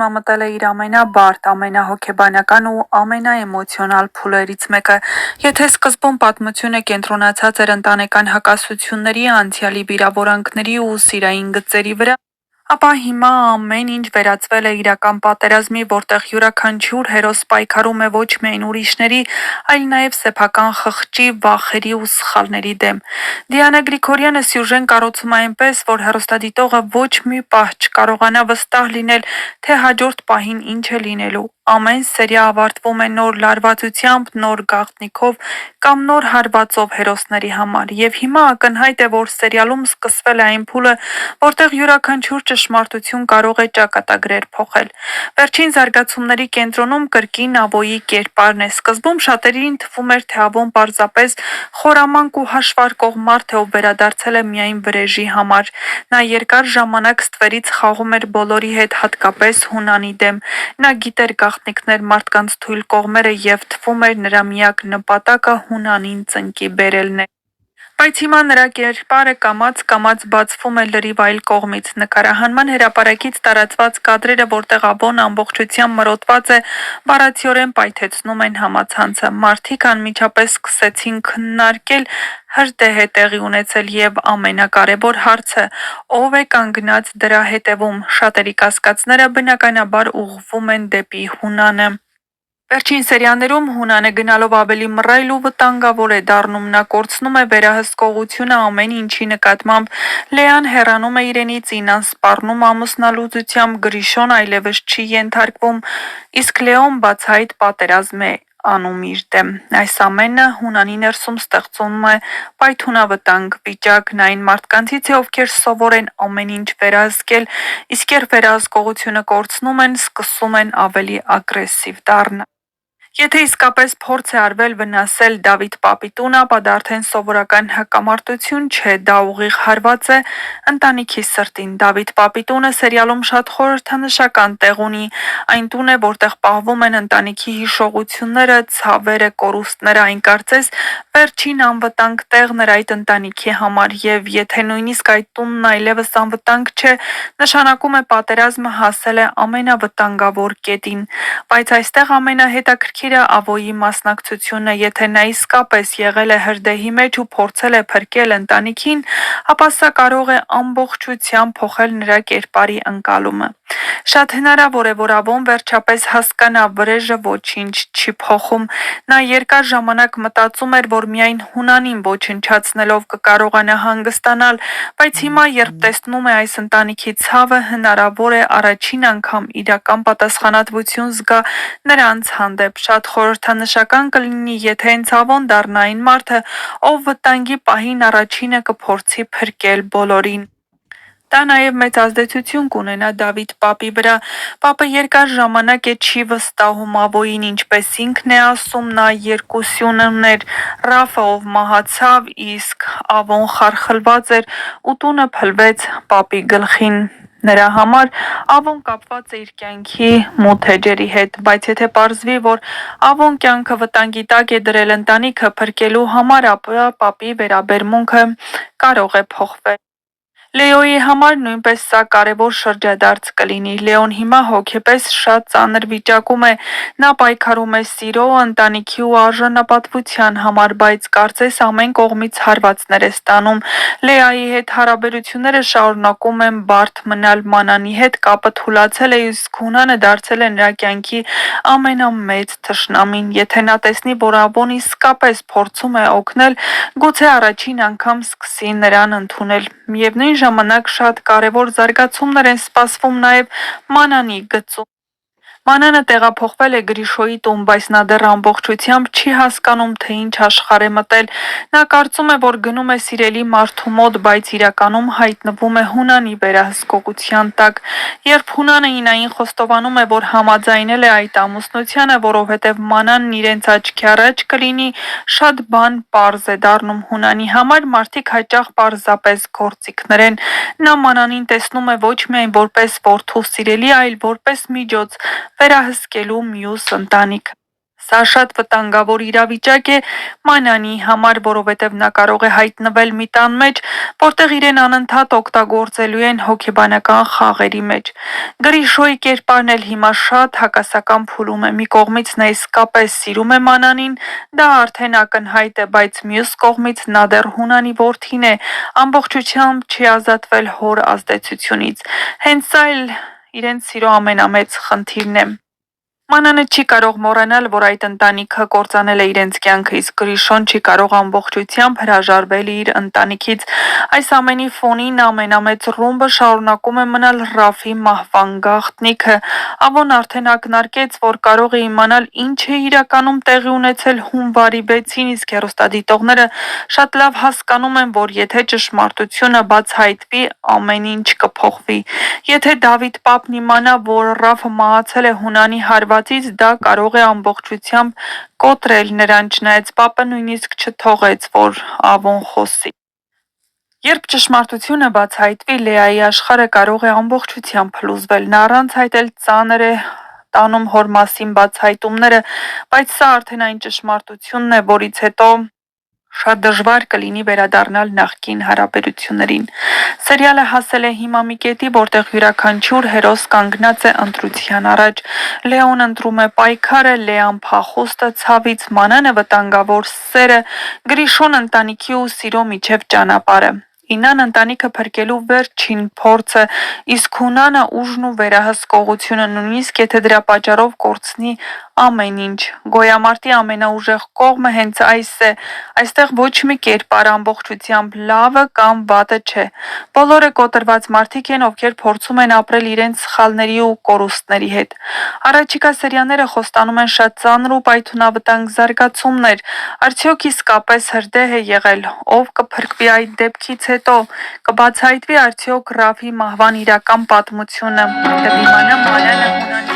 հիմա մտել է իր ամենաբարդ, ամենահոգեբանական ու ամենաէմոցիոնալ փուլերից մեկը։ Եթե սկզբում պատմությունը կենտրոնացած էր ընտանեկան հակասությունների, անցյալի վիրավորանքների ու սիրային գծերի վրա, ապա հիմա ամեն ինչ վերածվել է իրական պատերազմի, որտեղ յուրաքանչյուր հերոս պայքարում է ոչ միայն ուրիշների, այլ նաև սեփական խղճի, վախերի ու սխալների դեմ։ Դիանա Գրիգորյանը սյուժեն կառուցում է այնպես, որ հեռուստադիտողը ոչ մի պահ չկարողանա վստահ լինել, թե հաջորդ պահին ինչ է լինելու։ Ամեն սերիա ավարտվում է նոր լարվածությամբ, նոր գաղտնիքով կամ նոր հարվածով հերոսների համար։ Եվ հիմա ակնհայտ է, որ սերիալում սկսվել է այն փուլը, որտեղ յուրաքանչյուր ճշմարտություն կարող է ճակատագրեր փոխել։ Վերջին զարգացումների կենտրոնում կրկին Ավոյի կերպարն է։ Սկզբում շատերին թվում էր, թե Ավոն պարզապես խորամանկ ու հաշվարկող մարդ է, ով վերադարձել է միայն վրեժի համար։ Նա երկար ժամանակ ստվերից խաղում էր բոլորի հետ, հատկապես Հունանի դեմ։ Նա գիտեր գաղտնիքներ մարդկանց թույլ կողմերը և թվում էր նրա միակ նպատակը Հունանին ծնկի բերելն է։ Բայց հիմա նրա կերպարը կամաց-կամաց բացվում է լրիվ այլ կողմից։ Նկարահանման հրապարակից տարածված կադրերը, որտեղ Աբոն ամբողջությամբ մրոտված է, բառացիորեն պայթեցնում են համացանցը։ Մարդիկ անմիջապես սկսեցին քննարկել հրդեհ է տեղի ունեցել և ամենակարևոր հարցը՝ ով է կանգնած դրա հետևում։ Շատերի կասկածները բնականաբար ուղղվում են դեպի Հունանը։ Վերջին սերիաներում Հունանը գնալով ավելի մռայլ ու վտանգավոր է դառնում։ Նա կորցնում է վերահսկողությունը ամեն ինչի նկատմամբ։ Լեան հեռանում է իրենից, Ինան սպառնում ամուսնալուծությամբ, Գրիշոն այլևս չի ենթարկվում, իսկ Լեոն բացահայտ պատերազմ է անում իր դեմ։ Այս ամենը Հունանի ներսում ստեղծում է պայթունավտանգ վիճակ։ Նա այն մարդկանցից է, ովքեր սովոր են ամեն ինչ վերահսկել, իսկ երբ վերահսկողությունը կորցնում են, սկսում են ավելի ագրեսիվ դառնալ։ Եթե իսկապես փորձ է արվել վնասել Դավիթ պապի տունը, ապա դա արդեն սովորական հակամարտություն չէ, դա ուղիղ հարված է ընտանիքի սրտին։ Դավիթ պապի տունը սերիալում շատ խորհրդանշական տեղ ունի։ Այն տուն է, որտեղ պահվում են ընտանիքի հիշողությունները, ցավերը, կորուստները, այն կարծես վերջին անվտանգ տեղն էր այդ ընտանիքի համար։ Եվ եթե նույնիսկ այդ տունն այլևս անվտանգ չէ, նշանակում է պատերազմը հասել է ամենավտանգավոր կետին։ Բայց այստեղ ամենահետաքրքիրը Ավոյի մասնակցությունն է։ Եթե նա իսկապես եղել է հրդեհի մեջ ու փորձել է փրկել ընտանիքին, ապա սա կարող է ամբողջությամբ փոխել նրա կերպարի ընկալումը։ Շատ հնարավոր է, որ Ավոն վերջապես հասկանա՝ վրեժը ոչինչ չի փոխում։ Նա երկար ժամանակ մտածում էր, որ միայն Հունանին ոչնչացնելով կկարողանա հանգստանալ, բայց հիմա, երբ տեսնում է այս ընտանիքի ցավը, հնարավոր է առաջին անգամ իրական պատասխանատվություն զգա նրանց հանդեպ։ Շատ խորհրդանշական կլինի, եթե հենց Ավոն դառնա այն մարդը, ով վտանգի պահին առաջինը կփորձի փրկել բոլորին։ Դա նաև մեծ ազդեցություն կունենա Դավիթ պապի վրա։ Պապը երկար ժամանակ է չի վստահում Ավոյին, ինչպես ինքն է ասում, նա երկու սյուն ուներ՝ Ռաֆը, ով մահացավ, իսկ Ավոն խարխլված էր ու տունը փլվեց պապի գլխին։ Նրա համար Ավոն կապված է իր կյանքի մութ էջերի հետ։ Բայց եթե պարզվի, որ Ավոն կյանքը վտանգի տակ է դրել ընտանիքը փրկելու համար, ապա պապի վերաբերմունքը կարող է փոխվել։ Լեոյի համար նույնպես սա կարևոր շրջադարձ կլինի։ Լեոն հիմա հոգեպես շատ ծանր վիճակում է։ Նա պայքարում է սիրո, ընտանիքի ու արժանապատվության համար, բայց կարծես ամեն կողմից հարվածներ է ստանում։ Լեայի հետ հարաբերությունները շարունակում են բարդ մնալ, Մանանի հետ կապը թուլացել է, իսկ Հունանը դարձել է նրա կյանքի ամենամեծ թշնամին։ Եթե նա տեսնի, որ Ավոն իսկապես փորձում է օգնել, գուցե առաջին անգամ սկսի նրան ընդունել։ Միևնույն ժամանակ շատ կարևոր զարգացումներ են սպասվում նաև Մանանի գծում։ Մանանը տեղափոխվել է Գրիշոյի տուն, բայց նա դեռ ամբողջությամբ չի հասկանում, թե ինչ աշխարհ է մտել։ Նա կարծում է, որ գնում է սիրելի մարդու մոտ, բայց իրականում հայտնվում է Հունանի վերահսկողության տակ։ Երբ Հունանը Ինային խոստովանում է, որ համաձայնել է այդ ամուսնությանը, որովհետև Մանանն իրենց աչքի առաջ կլինի, շատ բան պարզ է դառնում Հունանի համար։ Մարդիկ հաճախ պարզապես գործիքներ են։ Նա Մանանին տեսնում է ոչ միայն որպես որդու սիրելի, այլ որպես միջոց վերահսկելու մյուս ընտանիքը։ Սա շատ վտանգավոր իրավիճակ է Մանյանի համար, որովհետև նա կարող է հայտնվել մի տան մեջ, որտեղ իրեն անընդհատ օգտագործելու են հոգեբանական խաղերի մեջ։ Գրիշոյի կերպարն էլ հիմա շատ հակասական փուլում է։ Մի կողմից նա իսկապես սիրում է Մանանին, դա արդեն ակնհայտ է, բայց մյուս կողմից նա դեռ Հունանի որդին է, ամբողջությամբ չի ազատվել հոր ազդեցությունից։ Հենց սա էլ իրենց սիրո ամենամեծ խնդիրն է։ Մանանը չի կարող մոռանալ, որ այդ ընտանիքը կործանել է իրենց կյանքը, իսկ Գրիշոն չի կարող ամբողջությամբ հրաժարվել իր ընտանիքից։ Այս ամենի ֆոնին ամենամեծ ռումբը շարունակում է մնալ Ռաֆի մահվան գաղտնիքը։ Ավոն արդեն ակնարկեց, որ կարող է իմանալ ինչ է իրականում տեղի ունեցել հունվարի 6-ին, իսկ հեռուստադիտողները շատ լավ հասկանում են, որ եթե ճշմարտությունը բացահայտվի, ամեն ինչ կփոխվի։ Եթե Դավիթ Պապն իմանա, որ Ռաֆը մահացել է Հունանի հարվածից, դա կարող է ամբողջությամբ կոտրել նրան, չնայած Պապը նույնիսկ չթողեց, որ Ավոն խոսի։ Երբ ճշմարտությունը բացահայտվի, Լեայի աշխարհը կարող է ամբողջությամբ փլուզվել։ Նա առանց այդ էլ ծանր է տանում հոր մասին բացահայտումները, բայց սա արդեն այն ճշմարտությունն է, որից հետո շատ դժվար կլինի վերադառնալ նախկին հարաբերություններին։ Սերիալը հասել է հիմա մի կետի, որտեղ յուրաքանչյուր հերոս կանգնած է ընտրության առաջ։ Լեոն ընտրում է պայքարը, Լեան փախուստը ցավից, Մանանը վտանգավոր սերը, Գրիշոն ընտանիքի ու սիրո միջև ճանապարհը։ Ինան ընտանիքը փրկելու վերջին փորձը, իսկ Հունանը ուժն ու վերահսկողությունը, նույնիսկ եթե դրա պատճառով կորցնի ամեն ինչ։ Գոյամարտի ամենաուժեղ կողմը հենց այս է։ Այստեղ ոչ մի կերպար ամբողջությամբ լավը կամ վատը չէ։ Բոլորը կոտրված մարդիկ են, ովքեր փորձում են ապրել իրենց սխալների ու կորուստների հետ։ Առաջիկա սերիաները խոստանում են շատ ծանր ու պայթունավտանգ զարգացումներ։ Արդյոք իսկապես հրդեհ է եղել, ով կփրկվի այդ դեպքից հետո, կբացահայտվի արդյոք Ռաֆի մահվան իրական պատմությունը, կդիմանա Մանյանը Հունանի